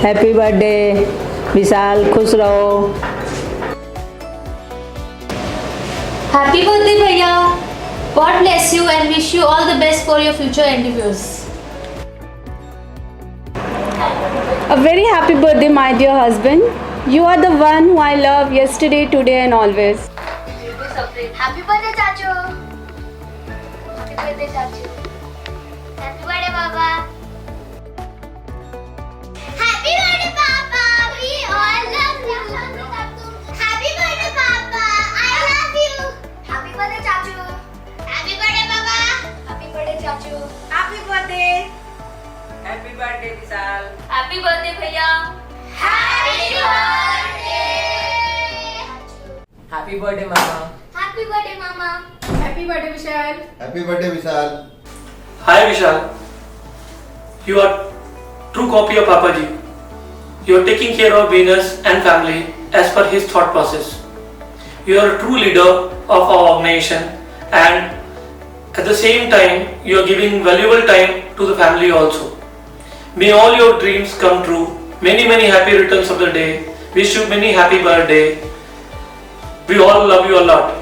Happy birthday विशाल, खुश रहो। Happy birthday, Bhaiya. God bless you and wish you all the best for your future endeavors. A very happy birthday, my dear husband. You are the one who I love yesterday, today, and always. Happy birthday, Chachu. Happy birthday, Chachu. Happy birthday, Baba. Happy birthday, Papa. We all love you. Happy birthday, Papa. I love you. Happy birthday, Chachu. Happy birthday, Baba. Happy birthday, Chachu. Happy birthday. Happy birthday, Vishal. Happy birthday, Bhaiya. Happy birthday. Happy birthday, Mama. Happy birthday, Mama. Happy birthday, Vishal. Happy birthday, Vishal. Hi Vishal, you are true copy of Papa Ji. You are taking care of Venus and family as per his thought process. You are a true leader of our organization and at the same time you are giving valuable time to the family also. May all your dreams come true. Many happy returns of the day. Wish you many happy birthday. We all love you a lot.